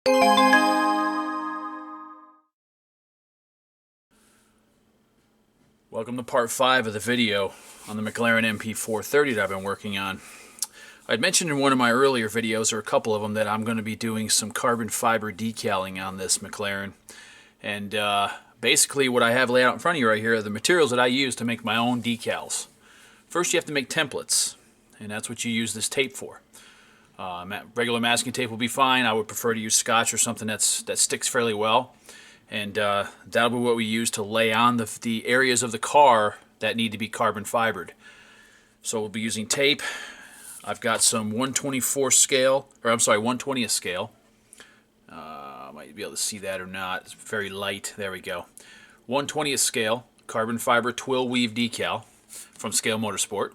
Welcome to part 5 of the video on the McLaren MP4-30 that I've been working on. I'd mentioned in one of my earlier videos, or a couple of them, that I'm going to be doing some carbon fiber decaling on this McLaren. And basically what I have laid out in front of you right here are the materials that I use to make my own decals. First you have to make templates, and that's what you use this tape for. Regular masking tape will be fine. I would prefer to use Scotch or something that sticks fairly well. And that'll be what we use to lay on the areas of the car that need to be carbon fibered. So we'll be using tape. I've got some 1/24 scale, or I'm sorry, 1/20th scale. Might be able to see that or not. It's very light. There we go. 1/20th scale carbon fiber twill weave decal from Scale Motorsport.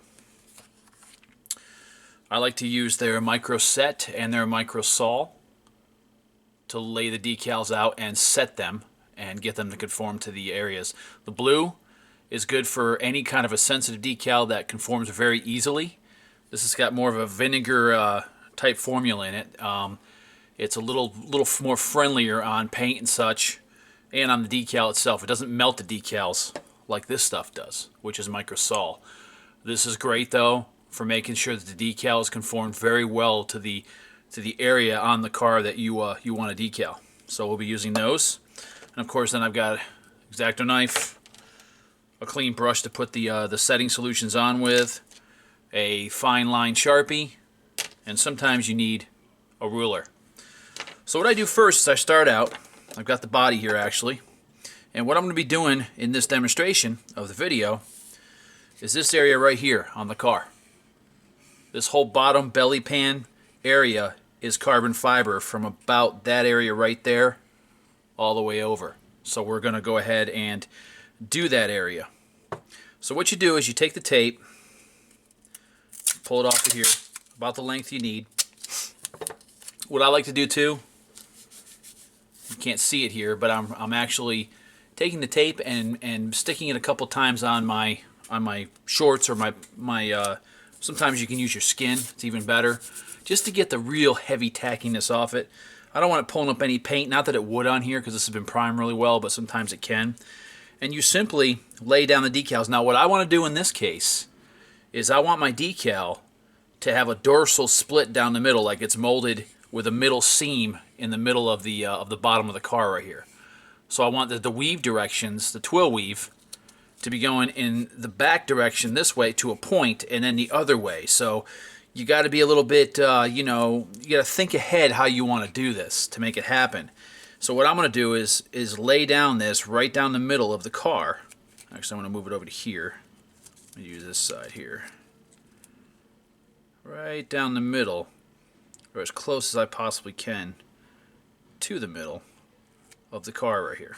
I like to use their micro set and their micro saw to lay the decals out and set them and get them to conform to the areas. The blue is good for any kind of a sensitive decal that conforms very easily. This has got more of a vinegar type formula in it. It's a little more friendlier on paint and such, and on the decal itself. It doesn't melt the decals like this stuff does, which is microsol. This is great though for making sure that the decals conform very well to the area on the car that you want to decal. So we'll be using those, and of course then I've got X-Acto knife, a clean brush to put the setting solutions on with, a fine line Sharpie, and sometimes you need a ruler. So what I do first is I start out, I've got the body here actually, and what I'm going to be doing in this demonstration of the video is this area right here on the car. This whole bottom belly pan area is carbon fiber from about that area right there all the way over. So we're going to go ahead and do that area. So what you do is you take the tape, pull it off of here, about the length you need. What I like to do too, you can't see it here, but I'm actually taking the tape and sticking it a couple times on my shorts or my sometimes you can use your skin, it's even better, just to get the real heavy tackiness off it. I don't want it pulling up any paint, not that it would on here because this has been primed really well, but sometimes it can. And you simply lay down the decals. Now what I want to do in this case is I want my decal to have a dorsal split down the middle, like it's molded with a middle seam in the middle of the bottom of the car right here. So I want the weave directions, the twill weave, to be going in the back direction this way to a point, and then the other way. So you got to be a little bit, you got to think ahead how you want to do this to make it happen. So what I'm going to do is lay down this right down the middle of the car. Actually, I'm going to move it over to here. I'm going to use this side here. Right down the middle, or as close as I possibly can to the middle of the car right here.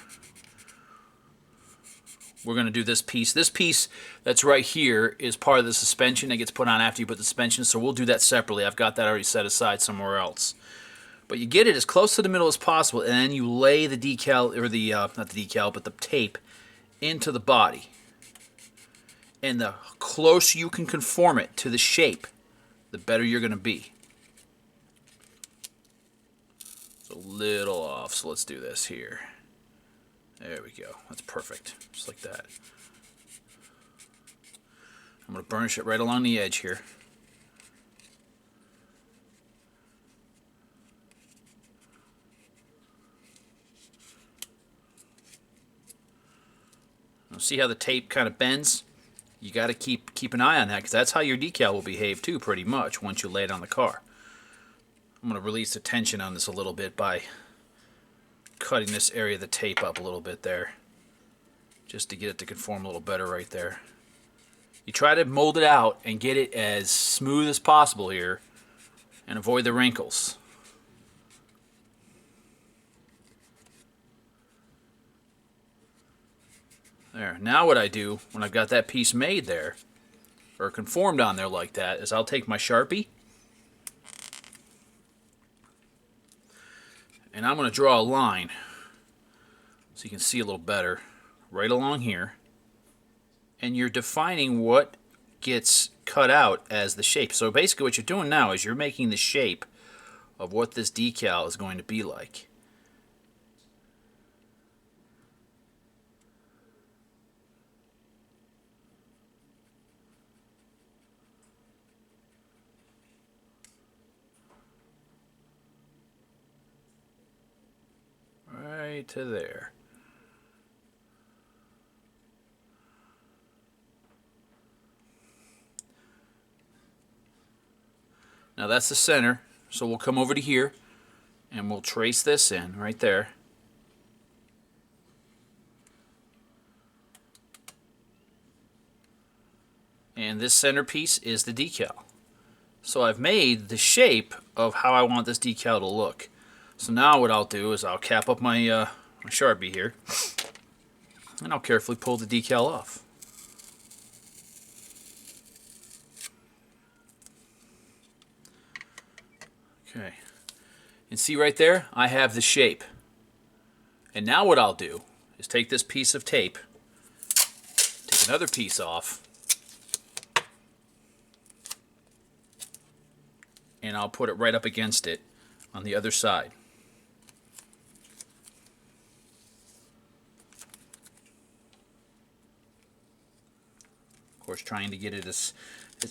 We're going to do this piece. This piece that's right here is part of the suspension that gets put on after you put the suspension, so we'll do that separately. I've got that already set aside somewhere else. But you get it as close to the middle as possible, and then you lay the decal, or the, not the decal, but the tape into the body. And the closer you can conform it to the shape, the better you're going to be. It's a little off, so let's do this here. There we go. That's perfect. Just like that. I'm going to burnish it right along the edge here. Now see how the tape kind of bends? You got to keep an eye on that, because that's how your decal will behave too, pretty much, once you lay it on the car. I'm going to release the tension on this a little bit by cutting this area of the tape up a little bit there, just to get it to conform a little better right there. You try to mold it out and get it as smooth as possible here and avoid the wrinkles. There. Now what I do when I've got that piece made there, or conformed on there like that, is I'll take my Sharpie and I'm going to draw a line so you can see a little better right along here, and you're defining what gets cut out as the shape. So basically what you're doing now is you're making the shape of what this decal is going to be like. Right to there. Now that's the center, so we'll come over to here and we'll trace this in right there. And this centerpiece is the decal. So I've made the shape of how I want this decal to look. So now what I'll do is I'll cap up my, my Sharpie here, and I'll carefully pull the decal off. Okay, and see right there, I have the shape. And now what I'll do is take this piece of tape, take another piece off, and I'll put it right up against it on the other side. Of course, trying to get it as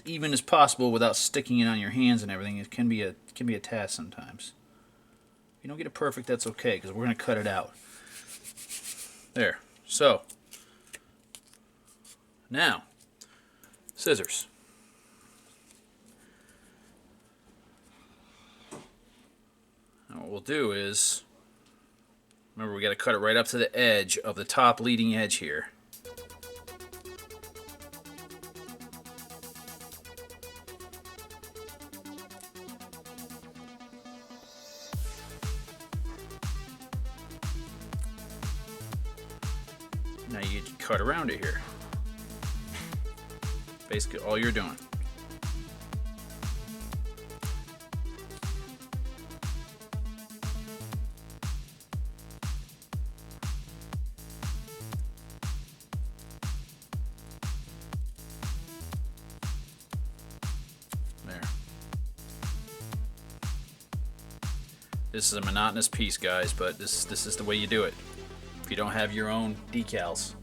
even as possible without sticking it on your hands and everything, it can be a task sometimes. If you don't get it perfect, that's okay, because we're going to cut it out. There. So, now, scissors. Now what we'll do is, remember we got to cut it right up to the edge of the top leading edge here. Now you cut around it here. Basically all you're doing. There. This is a monotonous piece, guys, but this is the way you do it. If you don't have your own decals.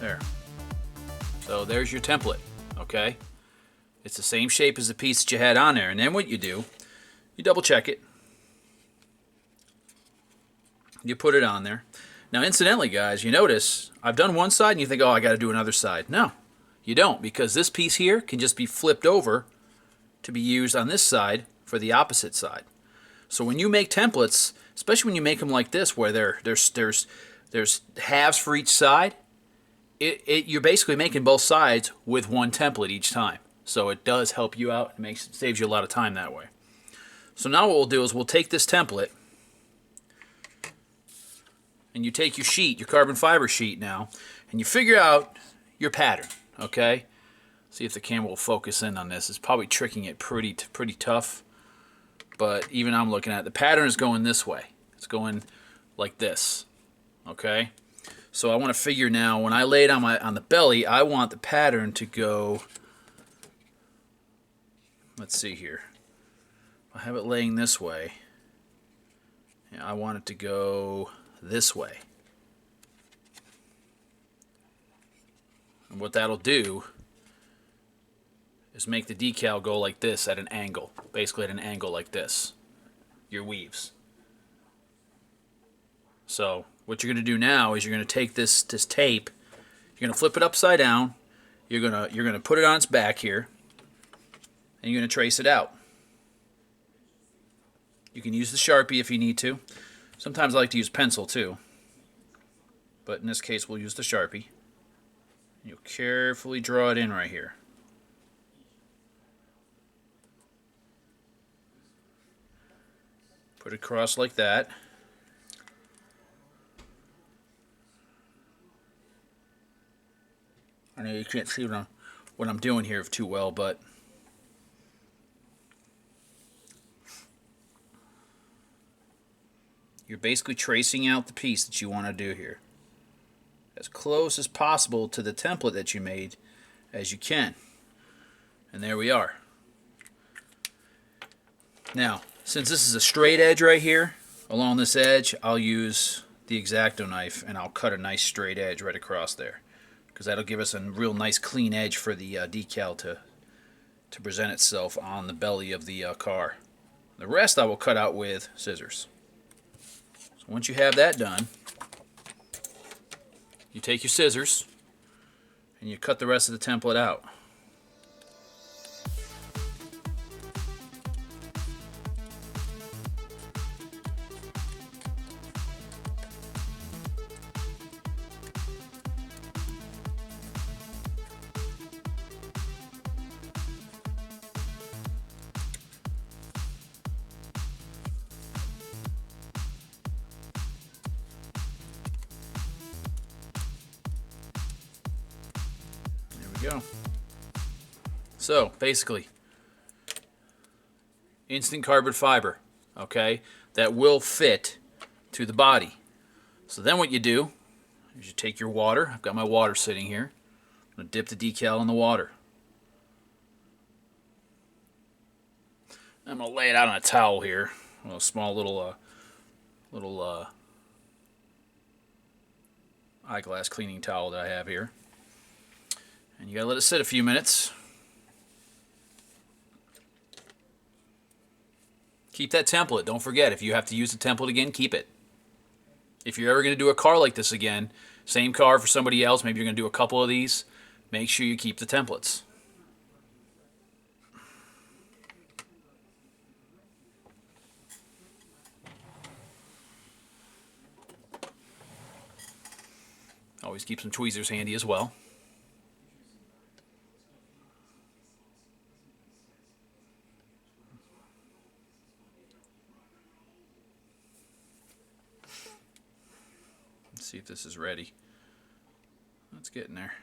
There. So there's your template, okay? It's the same shape as the piece that you had on there. And then what you do, you double check it. You put it on there. Now incidentally, guys, you notice I've done one side and you think, oh, I got to do another side. No. You don't, because this piece here can just be flipped over to be used on this side for the opposite side. So when you make templates, especially when you make them like this, where there's halves for each side, you're basically making both sides with one template each time. So it does help you out. It saves you a lot of time that way. So now what we'll do is we'll take this template, and you take your sheet, your carbon fiber sheet now, and you figure out your pattern. Okay, see if the camera will focus in on this. It's probably tricking it pretty tough, but even I'm looking at it. The pattern is going this way. It's going like this. Okay, so I want to figure now, when I lay it on the belly, I want the pattern to go. Let's see here. I have it laying this way. And I want it to go this way. And what that'll do is make the decal go like this at an angle. Basically at an angle like this. Your weaves. So what you're going to do now is you're going to take this tape, you're going to flip it upside down, you're going to put it on its back here, and you're going to trace it out. You can use the Sharpie if you need to. Sometimes I like to use pencil too. But in this case we'll use the Sharpie. You'll carefully draw it in right here. Put it across like that. I know you can't see what I'm doing here too well, but you're basically tracing out the piece that you want to do here. as close as possible to the template that you made as you can. And there we are. Now, since this is a straight edge right here, along this edge, I'll use the X-Acto knife and I'll cut a nice straight edge right across there, because that'll give us a real nice clean edge for the decal to present itself on the belly of the car. The rest I will cut out with scissors. So once you have that done, you take your scissors and you cut the rest of the template out. Go. So basically, instant carbon fiber, okay, that will fit to the body. So then what you do is you take your water. I've got my water sitting here. I'm going to dip the decal in the water. I'm going to lay it out on a towel here, a small little eyeglass cleaning towel that I have here. And you gotta let it sit a few minutes. Keep that template. Don't forget, if you have to use the template again, keep it. If you're ever going to do a car like this again, same car for somebody else, maybe you're going to do a couple of these, make sure you keep the templates. Always keep some tweezers handy as well. Let's see if this is ready. Let's get in there.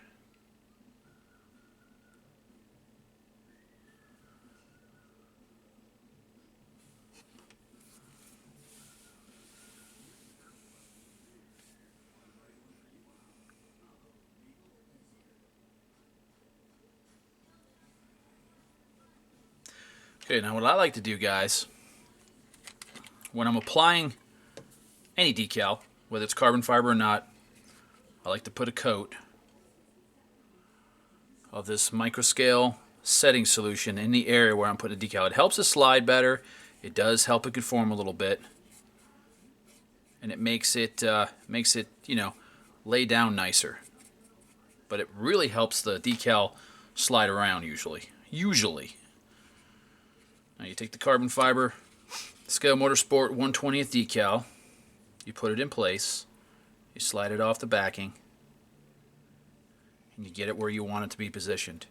Okay, now what I like to do, guys, when I'm applying any decal, whether it's carbon fiber or not, I like to put a coat of this microscale setting solution in the area where I'm putting the decal. It helps it slide better. It does help it conform a little bit, and it makes it you know, lay down nicer. But it really helps the decal slide around usually. Now you take the carbon fiber Scale Motorsport 1/20th decal. You put it in place. You slide it off the backing. And you get it where you want it to be positioned.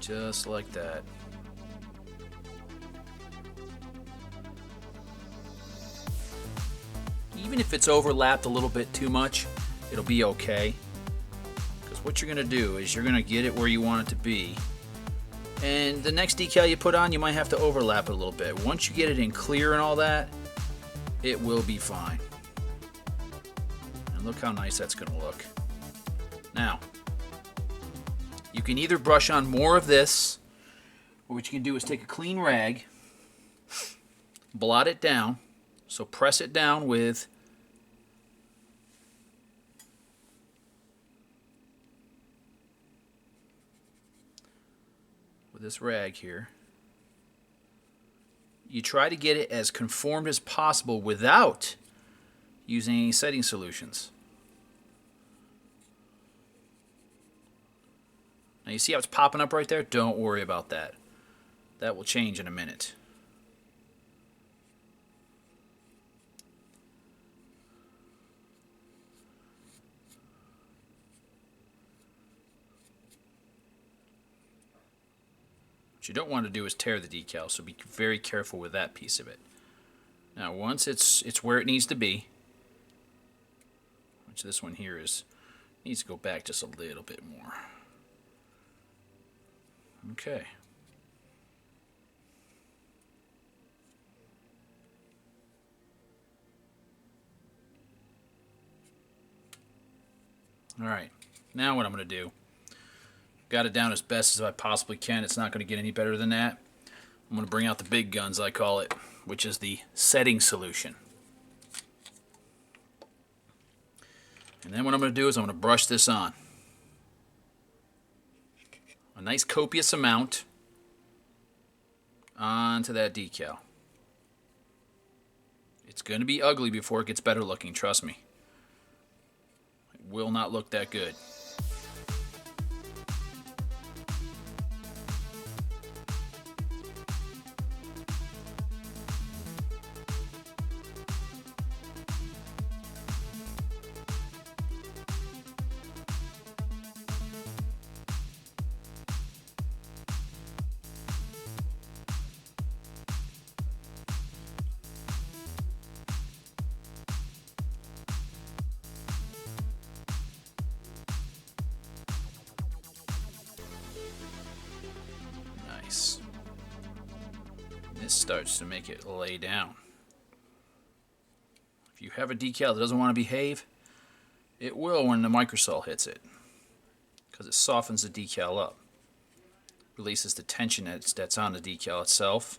Just like that. Even if it's overlapped a little bit too much, it'll be okay. Because what you're going to do is you're going to get it where you want it to be. And the next decal you put on, you might have to overlap it a little bit. Once you get it in clear and all that, it will be fine. And look how nice that's going to look. Now, you can either brush on more of this, or what you can do is take a clean rag, blot it down, so press it down with this rag here. You try to get it as conformed as possible without using any setting solutions. Now you see how it's popping up right there? Don't worry about that. That will change in a minute. What you don't want to do is tear the decal, so be very careful with that piece of it. Now once it's where it needs to be, which this one here needs to go back just a little bit more. Okay. Alright, now what I'm going to do, got it down as best as I possibly can. It's not going to get any better than that. I'm going to bring out the big guns, I call it, which is the setting solution. And then what I'm going to do is I'm going to brush this on. A nice copious amount onto that decal. It's going to be ugly before it gets better looking, trust me. It will not look that good. Nice. This starts to make it lay down. If you have a decal that doesn't want to behave, it will when the microsol hits it, because it softens the decal up, releases the tension that's on the decal itself,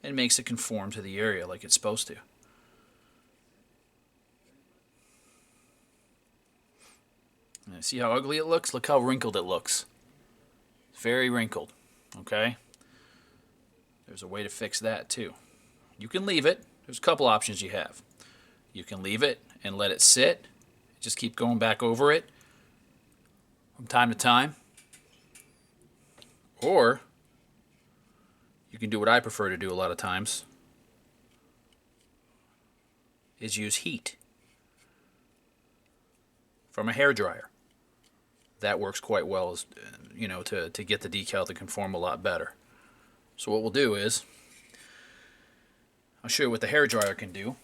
and makes it conform to the area like it's supposed to. And see how ugly it looks? Look how wrinkled it looks. It's very wrinkled. Okay? There's a way to fix that too. You can leave it. There's a couple options you have. You can leave it and let it sit. Just keep going back over it from time to time. Or you can do what I prefer to do a lot of times, is use heat from a hairdryer. That works quite well, as you know, to get the decal to conform a lot better. So what we'll do is, I'll show you what the hairdryer can do.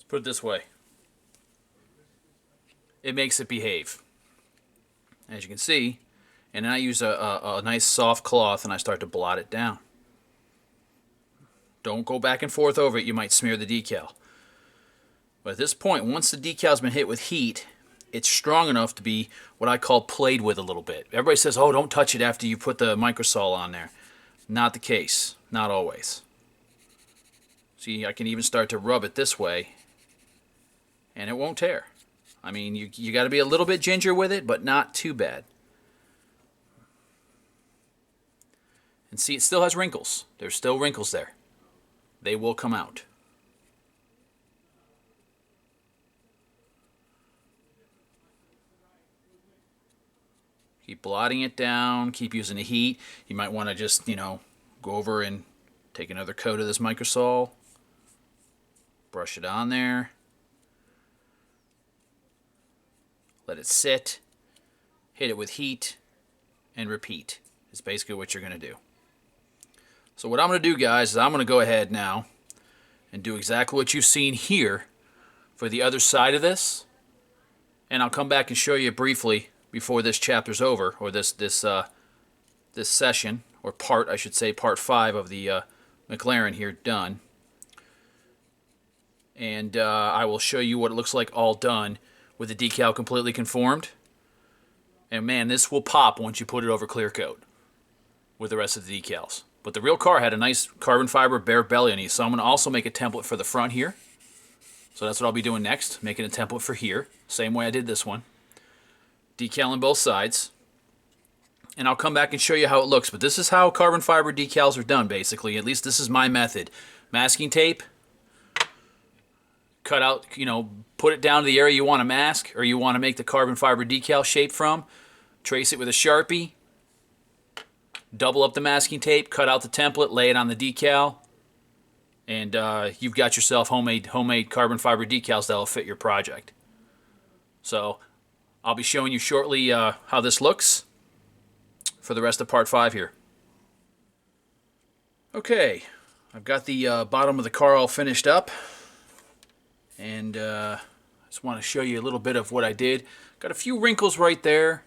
Put it this way. It makes it behave. As you can see, and then I use a nice soft cloth and I start to blot it down. Don't go back and forth over it, you might smear the decal. But at this point, once the decal's been hit with heat, it's strong enough to be what I call played with a little bit. Everybody says, oh, don't touch it after you put the microsol on there. Not the case. Not always. See, I can even start to rub it this way, and it won't tear. I mean, you got to be a little bit ginger with it, but not too bad. And see, it still has wrinkles. There's still wrinkles there. They will come out. Keep blotting it down. Keep using the heat. You might want to just, go over and take another coat of this microsol. Brush it on there. Let it sit, hit it with heat, and repeat. Is basically what you're going to do. So what I'm going to do, guys, is I'm going to go ahead now and do exactly what you've seen here for the other side of this. And I'll come back and show you briefly before this chapter's over, or this session, or part, I should say, part 5 of the McLaren here done. And I will show you what it looks like all done with the decal completely conformed. And man, this will pop once you put it over clear coat with the rest of the decals. But the real car had a nice carbon fiber bare belly on it, so I'm going to also make a template for the front here. So that's what I'll be doing next, making a template for here, same way I did this one. Decaling both sides. And I'll come back and show you how it looks, but this is how carbon fiber decals are done, basically. At least this is my method. Masking tape, cut out, put it down to the area you want to mask, or you want to make the carbon fiber decal shape from. Trace it with a Sharpie. Double up the masking tape, cut out the template, lay it on the decal, and you've got yourself homemade carbon fiber decals that will fit your project. So I'll be showing you shortly how this looks for the rest of part 5 here. Okay, I've got the bottom of the car all finished up, and I just want to show you a little bit of what I did. Got a few wrinkles right there,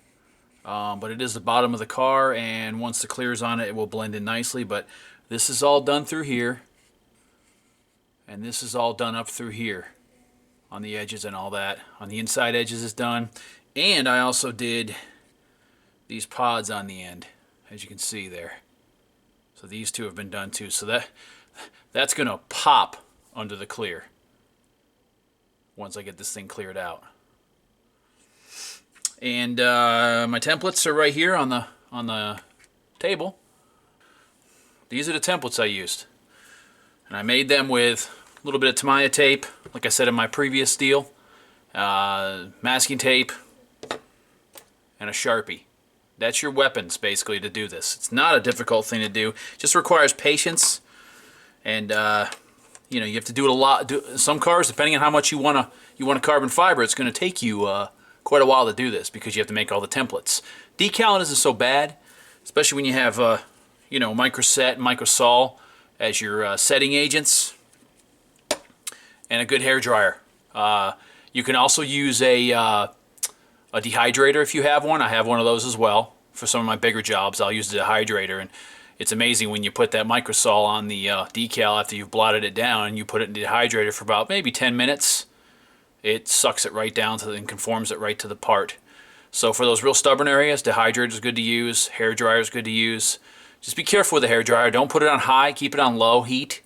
but it is the bottom of the car, and once the clear's on it, it will blend in nicely. But this is all done through here, and this is all done up through here on the edges and all that. On the inside edges is done, and I also did these pods on the end, as you can see there. So these two have been done too. So that's going to pop under the clear once I get this thing cleared out. And my templates are right here on the table. These are the templates I used, and I made them with a little bit of Tamiya tape, like I said in my previous deal, masking tape, and a Sharpie. That's your weapons, basically, to do this. It's not a difficult thing to do. It just requires patience, and you have to do it a lot. Some cars, depending on how much you want a carbon fiber, it's going to take you quite a while to do this because you have to make all the templates. Decaling isn't so bad, especially when you have microset and microsol as your setting agents, and a good hair dryer. You can also use a dehydrator if you have one. I have one of those as well. For some of my bigger jobs, I'll use the dehydrator, and it's amazing when you put that microsol on the decal after you've blotted it down, and you put it in the dehydrator for about maybe 10 minutes. It sucks it right down and conforms it right to the part. So for those real stubborn areas, dehydrator is good to use. Hair dryer is good to use. Just be careful with the hair dryer. Don't put it on high. Keep it on low heat.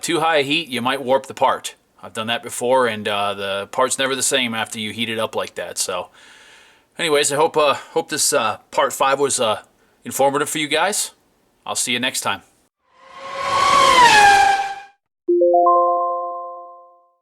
Too high a heat, you might warp the part. I've done that before, and the part's never the same after you heat it up like that. So anyways, I hope this part 5 was informative for you guys. I'll see you next time.